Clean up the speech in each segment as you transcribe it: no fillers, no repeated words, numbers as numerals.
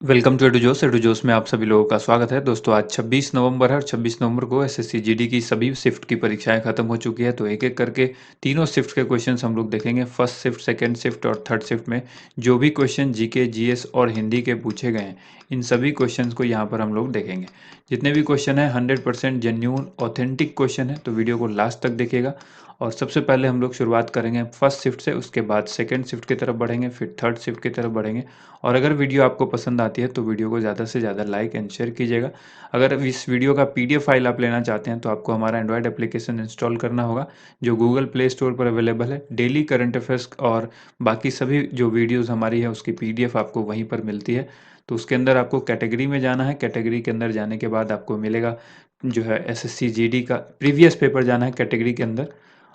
Welcome to edu जोस में आप सभी लोगों का स्वागत है। दोस्तों आज 26 नवंबर है और 26 नवंबर को एसएससी जीडी की सभी शिफ्ट की परीक्षाएं खत्म हो चुकी है। तो एक एक करके तीनों शिफ्ट के क्वेश्चंस हम लोग देखेंगे। फर्स्ट शिफ्ट, सेकंड शिफ्ट और थर्ड शिफ्ट में जो भी क्वेश्चन जीके, जीएस और हिंदी के पूछे गए हैं, इन सभी क्वेश्चंस को यहाँ पर हम लोग देखेंगे। जितने भी क्वेश्चन है 100% जेन्यून ऑथेंटिक क्वेश्चन है, तो वीडियो को लास्ट तक देखिएगा। और सबसे पहले हम लोग शुरुआत करेंगे फर्स्ट शिफ्ट से, उसके बाद सेकंड शिफ्ट की तरफ बढ़ेंगे, फिर थर्ड शिफ्ट की तरफ बढ़ेंगे। और अगर वीडियो आपको पसंद आती है तो वीडियो को ज़्यादा से ज़्यादा लाइक एंड शेयर कीजिएगा। अगर इस वीडियो का पीडीएफ फाइल आप लेना चाहते हैं तो आपको हमारा एंड्रॉयड एप्लीकेशन इंस्टॉल करना होगा, जो गूगल प्ले स्टोर पर अवेलेबल है। डेली करंट अफेयर्स और बाकी सभी जो वीडियोज़ हमारी है उसकी पीडीएफ आपको वहीं पर मिलती है। तो उसके अंदर आपको कैटेगरी में जाना है। कैटेगरी के अंदर जाने के बाद आपको मिलेगा जो है एसएससी जीडी का प्रीवियस पेपर, जाना है कैटेगरी के अंदर।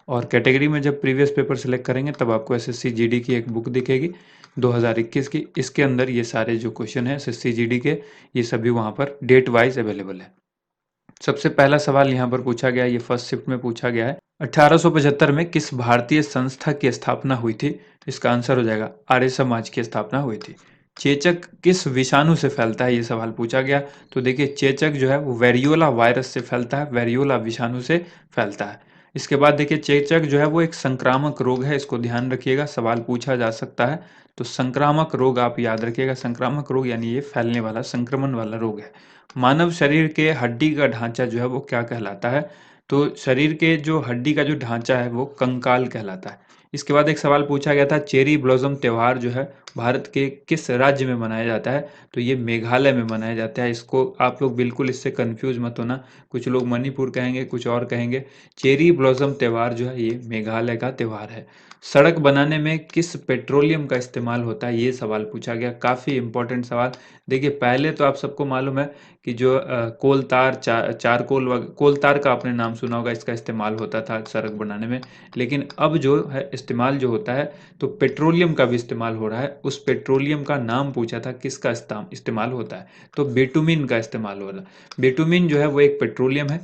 और कैटेगरी में जब प्रीवियस पेपर सेलेक्ट करेंगे तब आपको एसएससी जीडी की एक बुक दिखेगी 2021 की। इसके अंदर ये सारे जो क्वेश्चन है एसएससी जीडी के, ये सभी वहाँ पर डेट वाइज अवेलेबल है। सबसे पहला सवाल यहाँ पर पूछा गया है, ये फर्स्ट शिफ्ट में पूछा गया है, 1875 में किस भारतीय संस्था की स्थापना हुई थी? इसका आंसर हो जाएगा आर्य समाज की स्थापना हुई थी। चेचक किस विषाणु से फैलता है? ये सवाल पूछा गया। तो देखिए चेचक जो है वो वेरियोला वायरस से फैलता है, वेरियोला विषाणु से फैलता है। इसके बाद देखिए चेचक जो है वो एक संक्रामक रोग है, इसको ध्यान रखिएगा, सवाल पूछा जा सकता है। तो संक्रामक रोग आप याद रखिएगा, संक्रामक रोग यानी ये फैलने वाला, संक्रमण वाला रोग है। मानव शरीर के हड्डी का ढांचा जो है वो क्या कहलाता है? तो शरीर के जो हड्डी का जो ढांचा है वो कंकाल कहलाता है। इसके बाद एक सवाल पूछा गया था, चेरी ब्लॉसम त्योहार जो है भारत के किस राज्य में मनाया जाता है? तो ये मेघालय में मनाया जाता है। इसको आप लोग बिल्कुल इससे कंफ्यूज मत होना, कुछ लोग मणिपुर कहेंगे, कुछ और कहेंगे। चेरी ब्लॉसम त्योहार जो है ये मेघालय का त्योहार है। सड़क बनाने में किस पेट्रोलियम का इस्तेमाल होता है? ये सवाल पूछा गया, काफ़ी इंपॉर्टेंट सवाल। देखिए पहले तो आप सबको मालूम है कि जो कोल तार, चारकोल कोल तार का आपने नाम सुना होगा, इसका इस्तेमाल होता था सड़क बनाने में। लेकिन अब जो है इस्तेमाल जो होता है तो पेट्रोलियम का भी इस्तेमाल हो रहा है। उस पेट्रोलियम का नाम पूछा था किसका इस्तेमाल होता है, तो बेटुमिन का इस्तेमाल हो रहा है। बेटुमिन जो है वो एक पेट्रोलियम है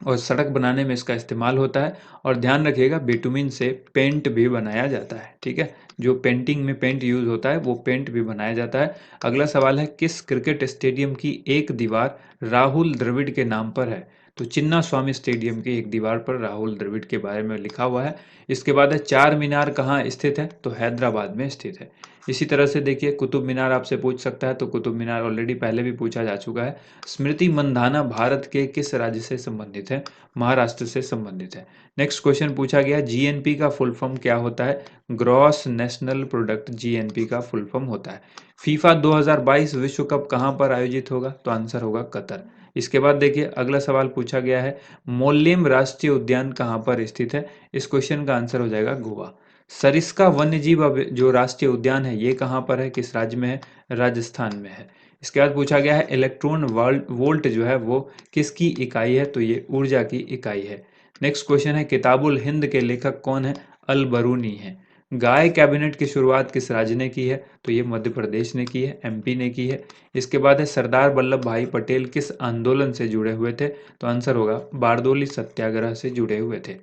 और सड़क बनाने में इसका इस्तेमाल होता है। और ध्यान रखिएगा बेटुमिन से पेंट भी बनाया जाता है, ठीक है। जो पेंटिंग में पेंट यूज होता है वो पेंट भी बनाया जाता है। अगला सवाल है, किस क्रिकेट स्टेडियम की एक दीवार राहुल द्रविड़ के नाम पर है? तो चिन्ना स्वामी स्टेडियम की एक दीवार पर राहुल द्रविड़ के बारे में लिखा हुआ है। इसके बाद है, चार मीनार कहाँ स्थित है? तो हैदराबाद में स्थित है। इसी तरह से देखिए कुतुब मीनार आपसे पूछ सकता है, तो कुतुब मीनार ऑलरेडी पहले भी पूछा जा चुका है। स्मृति मंधाना भारत के किस राज्य से संबंधित है? महाराष्ट्र से संबंधित है। नेक्स्ट क्वेश्चन पूछा गया, जीएनपी का फुल फॉर्म क्या होता है? ग्रॉस नेशनल प्रोडक्ट जीएनपी का फुल फॉर्म होता है। फीफा 2022 विश्व कप कहाँ पर आयोजित होगा? तो आंसर होगा कतर। इसके बाद देखिए अगला सवाल पूछा गया है, मोल्लेम राष्ट्रीय उद्यान कहाँ पर स्थित है? इस क्वेश्चन का आंसर हो जाएगा गोवा। सरिस्का वन्यजीव जो राष्ट्रीय उद्यान है ये कहाँ पर है, किस राज्य में है? राजस्थान में है। इसके बाद पूछा गया है, इलेक्ट्रॉन वोल्ट जो है वो किसकी इकाई है? तो ये ऊर्जा की इकाई है। नेक्स्ट क्वेश्चन है, किताबुल हिंद के लेखक कौन है? अल बरूनी है। गाय कैबिनेट की शुरुआत किस राज्य ने की है? तो ये मध्य प्रदेश ने की है, एमपी ने की है। इसके बाद है, सरदार वल्लभ भाई पटेल किस आंदोलन से जुड़े हुए थे? तो आंसर होगा बारदोली सत्याग्रह से जुड़े हुए थे।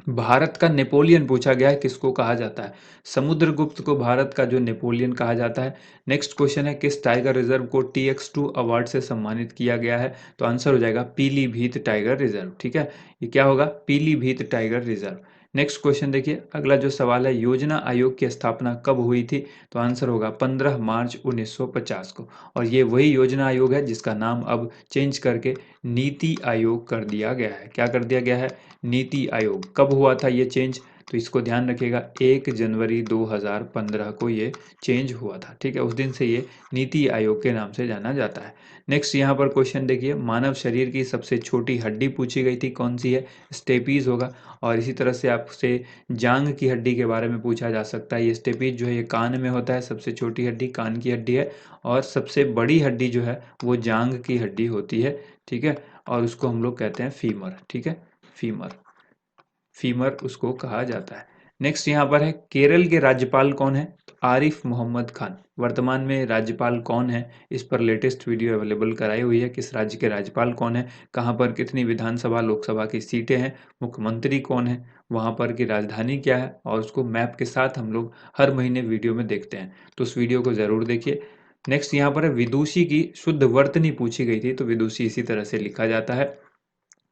भारत का नेपोलियन पूछा गया है, किसको कहा जाता है? समुद्रगुप्त को भारत का जो नेपोलियन कहा जाता है। नेक्स्ट क्वेश्चन है, किस टाइगर रिजर्व को TX2 अवार्ड से सम्मानित किया गया है? तो आंसर हो जाएगा पीलीभीत टाइगर रिजर्व, ठीक है। ये क्या होगा? Pilibhit tiger reserve. Next question देखिए अगला जो सवाल है, योजना आयोग की स्थापना कब हुई थी? तो आंसर होगा 15 मार्च 1950 को। और ये वही योजना आयोग है जिसका नाम अब चेंज करके नीति आयोग कर दिया गया है। क्या कर दिया गया है? नीति आयोग। कब हुआ था ये चेंज? तो इसको ध्यान रखिएगा, 1 जनवरी 2015 को ये चेंज हुआ था, ठीक है। उस दिन से ये नीति आयोग के नाम से जाना जाता है। नेक्स्ट यहाँ पर क्वेश्चन देखिए, मानव शरीर की सबसे छोटी हड्डी पूछी गई थी, कौन सी है? स्टेपीज होगा। और इसी तरह से आपसे जांग की हड्डी के बारे में पूछा जा सकता है। ये स्टेपीज जो है ये कान में होता है, सबसे छोटी हड्डी कान की हड्डी है। और सबसे बड़ी हड्डी जो है वो जांग की हड्डी होती है, ठीक है। और उसको हम लोग कहते हैं फीमर, ठीक है। फीमर, फीमर उसको कहा जाता है। नेक्स्ट यहाँ पर है, केरल के राज्यपाल कौन है? तो आरिफ मोहम्मद खान वर्तमान में राज्यपाल कौन है? इस पर लेटेस्ट वीडियो अवेलेबल कराई हुई है, किस राज्य के राज्यपाल कौन है, कहाँ पर कितनी विधानसभा लोकसभा की सीटें हैं, मुख्यमंत्री कौन है, वहाँ पर की राजधानी क्या है, और उसको मैप के साथ हम लोग हर महीने वीडियो में देखते हैं। तो उस वीडियो को ज़रूर देखिए। नेक्स्ट यहाँ पर है विदुषी की शुद्ध वर्तनी पूछी गई थी, तो विदुषी इसी तरह से लिखा जाता है।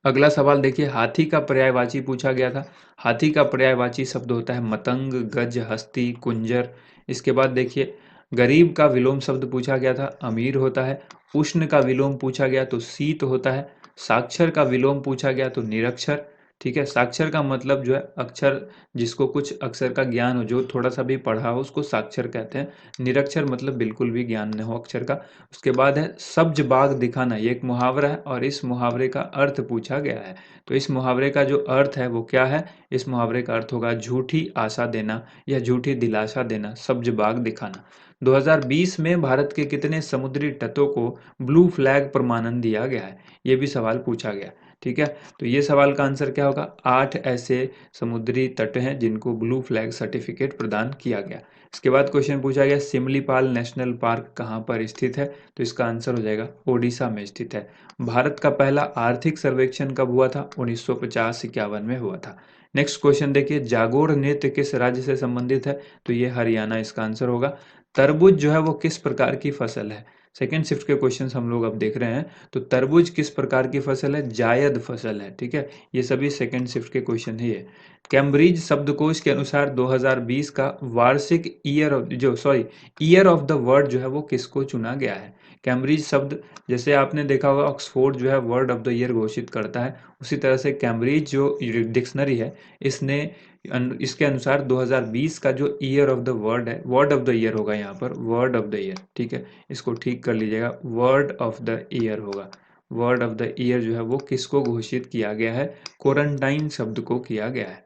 अगला सवाल देखिए, हाथी का पर्यायवाची पूछा गया था। हाथी का पर्यायवाची शब्द होता है मतंग, गज, हस्ती, कुंजर। इसके बाद देखिए, गरीब का विलोम शब्द पूछा गया था, अमीर होता है। उष्ण का विलोम पूछा गया तो शीत होता है। साक्षर का विलोम पूछा गया तो निरक्षर। ठीक है, साक्षर का मतलब जो है अक्षर, जिसको कुछ अक्षर का ज्ञान हो, जो थोड़ा सा भी पढ़ा हो, उसको साक्षर कहते हैं। निरक्षर मतलब बिल्कुल भी ज्ञान न हो अक्षर का। उसके बाद है सब्ज बाग दिखाना, ये एक मुहावरा है और इस मुहावरे का अर्थ पूछा गया है। तो इस मुहावरे का जो अर्थ है वो क्या है? इस मुहावरे का अर्थ होगा झूठी आशा देना या झूठी दिलासा देना, सब्ज बाग दिखाना। 2020 में भारत के कितने समुद्री तटों को ब्लू फ्लैग प्रमाणन दिया गया है? ये भी सवाल पूछा गया। ठीक है, तो ये सवाल का आंसर क्या होगा? 8 ऐसे समुद्री तट हैं जिनको ब्लू फ्लैग सर्टिफिकेट प्रदान किया गया। इसके बाद क्वेश्चन पूछा गया सिमलीपाल नेशनल पार्क कहाँ पर स्थित है? तो इसका आंसर हो जाएगा ओडिशा में स्थित है। भारत का पहला आर्थिक सर्वेक्षण कब हुआ था? 1950-51 में हुआ था। नेक्स्ट क्वेश्चन देखिए, जागोर नृत्य किस राज्य से संबंधित है? तो ये हरियाणा इसका आंसर होगा। तरबूज जो है वो किस प्रकार की फसल है? सेकेंड शिफ्ट के क्वेश्चन हम लोग अब देख रहे हैं। तो तरबूज किस प्रकार की फसल है? जायद फसल है। ठीक है, ये सभी सेकेंड शिफ्ट के क्वेश्चन ही है। कैम्ब्रिज शब्दकोश के अनुसार 2020 का वार्षिक ईयर ऑफ द वर्ड जो है वो किसको चुना गया है? कैम्ब्रिज शब्द, जैसे आपने देखा होगा ऑक्सफोर्ड जो है वर्ड ऑफ द ईयर घोषित करता है, उसी तरह से कैम्ब्रिज जो डिक्शनरी है, इसने इसके अनुसार 2020 का जो ईयर ऑफ द वर्ड है, वर्ड ऑफ द ईयर होगा यहाँ पर, वर्ड ऑफ द ईयर। ठीक है, इसको ठीक कर लीजिएगा, वर्ड ऑफ द ईयर होगा। वर्ड ऑफ द ईयर जो है वो किसको घोषित किया गया है? क्वारंटाइन शब्द को किया गया है।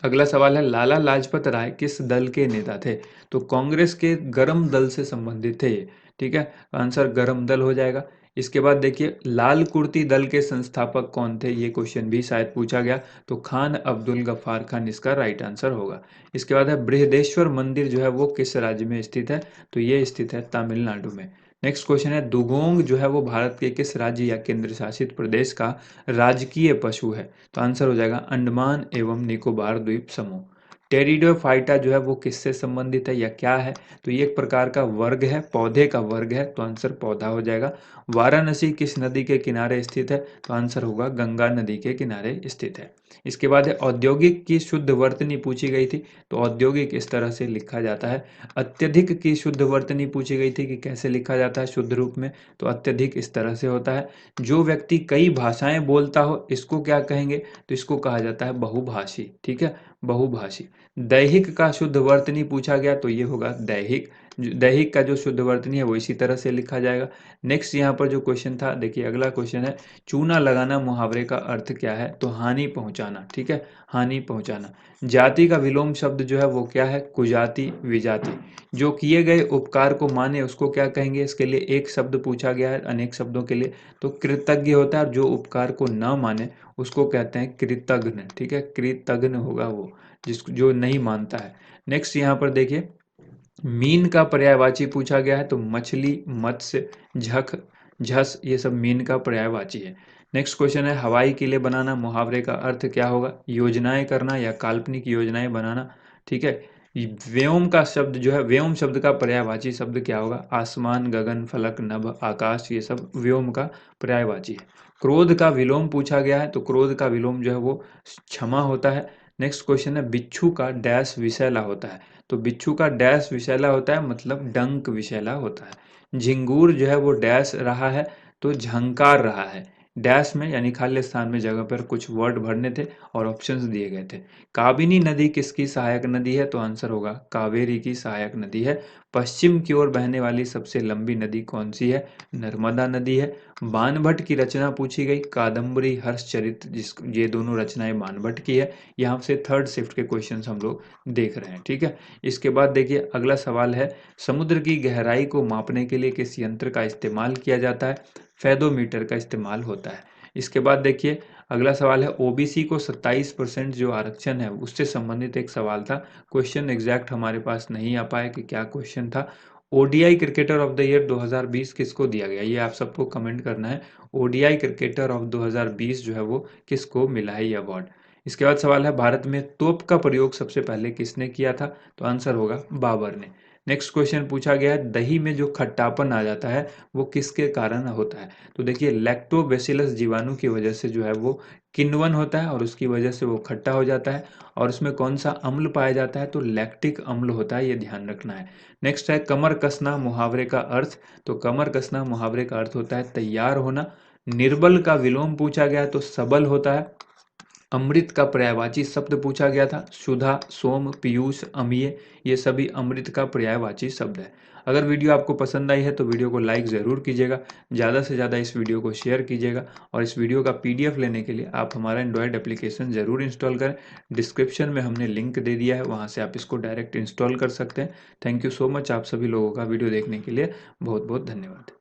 अगला सवाल है, लाला लाजपत राय किस दल के नेता थे? तो कांग्रेस के गरम दल से संबंधित थे ये। ठीक है, आंसर गरम दल हो जाएगा। इसके बाद देखिए, लाल कुर्ती दल के संस्थापक कौन थे? ये क्वेश्चन भी शायद पूछा गया, तो खान अब्दुल गफ्फार खान इसका राइट आंसर होगा। इसके बाद है बृहदेश्वर मंदिर जो है वो किस राज्य में स्थित है? तो ये स्थित है तमिलनाडु में। नेक्स्ट क्वेश्चन है, दुगोंग जो है वो भारत के किस राज्य या केंद्र शासित प्रदेश का राजकीय पशु है? तो आंसर हो जाएगा अंडमान एवं निकोबार द्वीप समूह। टेरिडोफाइटा जो है वो किससे संबंधित है या क्या है? तो ये एक प्रकार का वर्ग है, पौधे का वर्ग है, तो आंसर पौधा हो जाएगा। वाराणसी किस नदी के किनारे स्थित है? तो आंसर होगा गंगा नदी के किनारे स्थित है। इसके बाद है औद्योगिक की शुद्ध वर्तनी पूछी गई थी, तो औद्योगिक इस तरह से लिखा जाता है। अत्यधिक की शुद्ध वर्तनी पूछी गई थी कि कैसे लिखा जाता है शुद्ध रूप में, तो अत्यधिक इस तरह से होता है। जो व्यक्ति कई भाषाएं बोलता हो इसको क्या कहेंगे? तो इसको कहा जाता है बहुभाषी। ठीक है, बहुभाषी। दैहिक का शुद्ध वर्तनी पूछा गया, तो ये होगा दैहिक। दैहिक का जो शुद्ध वर्तनी है वो इसी तरह से लिखा जाएगा। नेक्स्ट यहाँ पर जो क्वेश्चन था, देखिए अगला क्वेश्चन है, चूना लगाना मुहावरे का अर्थ क्या है? तो हानि पहुंचाना। ठीक है, हानि पहुंचाना। जाति का विलोम शब्द जो है वो क्या है? कुजाति, विजाति। जो किए गए उपकार को माने उसको क्या कहेंगे? इसके लिए एक शब्द पूछा गया है अनेक शब्दों के लिए, तो कृतज्ञ होता है, और जो उपकार को न माने उसको कहते हैं कृतघ्न। ठीक है, कृतघ्न होगा वो जिसको जो नहीं मानता है। नेक्स्ट यहाँ पर देखिए, मीन का पर्यायवाची पूछा गया है, तो मछली, मत्स्य, झख, झस, ये सब मीन का पर्यायवाची है। नेक्स्ट क्वेश्चन है, हवाई किले बनाना मुहावरे का अर्थ क्या होगा? योजनाएं करना या काल्पनिक योजनाएं बनाना। ठीक है, व्योम का शब्द जो है, व्योम शब्द का पर्यायवाची शब्द क्या होगा? आसमान, गगन, फलक, नभ, आकाश, ये सब व्योम का पर्यायवाची है। क्रोध का विलोम पूछा गया है, तो क्रोध का विलोम जो है वो क्षमा होता है। नेक्स्ट क्वेश्चन है, बिच्छू का डैश विषैला होता है, तो बिच्छू का डैश विषैला होता है मतलब डंक विषैला होता है। झिंगूर जो है वो डैश रहा है, तो झंकार रहा है। डैश में यानी खाली स्थान में जगह पर कुछ वर्ड भरने थे और ऑप्शंस दिए गए थे। काबिनी नदी किसकी सहायक नदी है? तो आंसर होगा कावेरी की सहायक नदी है। पश्चिम की ओर बहने वाली सबसे लंबी नदी कौन सी है? नर्मदा नदी है। बाणभट्ट की रचना पूछी गई, कादम्बरी, हर्षचरित, जिस ये दोनों रचनाएं बाणभट्ट की है। यहाँ से थर्ड शिफ्ट के क्वेश्चन हम लोग देख रहे हैं। ठीक है, इसके बाद देखिए अगला सवाल है, समुद्र की गहराई को मापने के लिए किस यंत्र का इस्तेमाल किया जाता है? फेदोमीटर का इस्तेमाल होता है। इसके बाद देखिए अगला सवाल है, ओबीसी को 27% जो आरक्षण है उससे संबंधित एक सवाल था। क्वेश्चन एग्जैक्ट हमारे पास नहीं आ पाया कि क्या क्वेश्चन था। ODI cricketer of the year 2020 किसको दिया गया? ये आप सबको कमेंट करना है। ओडीआई क्रिकेटर ऑफ 2020 जो है वो किसको मिला है ये अवार्ड? इसके बाद सवाल है, भारत में तोप का प्रयोग सबसे पहले किसने किया था? तो आंसर होगा बाबर ने। नेक्स्ट क्वेश्चन पूछा गया है, दही में जो खट्टापन आ जाता है वो किसके कारण होता है? तो देखिए लैक्टोबैसिलस जीवाणु की वजह से जो है वो किण्वन होता है और उसकी वजह से वो खट्टा हो जाता है। और उसमें कौन सा अम्ल पाया जाता है? तो लैक्टिक अम्ल होता है, ये ध्यान रखना है। नेक्स्ट है कमर कसना मुहावरे का अर्थ। तो कमर कसना मुहावरे का अर्थ होता है तैयार होना। निर्बल का विलोम पूछा गया तो सबल होता है। अमृत का पर्यायवाची शब्द पूछा गया था, सुधा, सोम, पीयूष, अम्लीय, ये सभी अमृत का पर्यायवाची शब्द है। अगर वीडियो आपको पसंद आई है तो वीडियो को लाइक ज़रूर कीजिएगा, ज़्यादा से ज़्यादा इस वीडियो को शेयर कीजिएगा और इस वीडियो का पीडीएफ लेने के लिए आप हमारा एंड्रॉयड एप्लीकेशन ज़रूर इंस्टॉल करें। डिस्क्रिप्शन में हमने लिंक दे दिया है, वहाँ से आप इसको डायरेक्ट इंस्टॉल कर सकते हैं। थैंक यू सो मच आप सभी लोगों का वीडियो देखने के लिए बहुत बहुत धन्यवाद।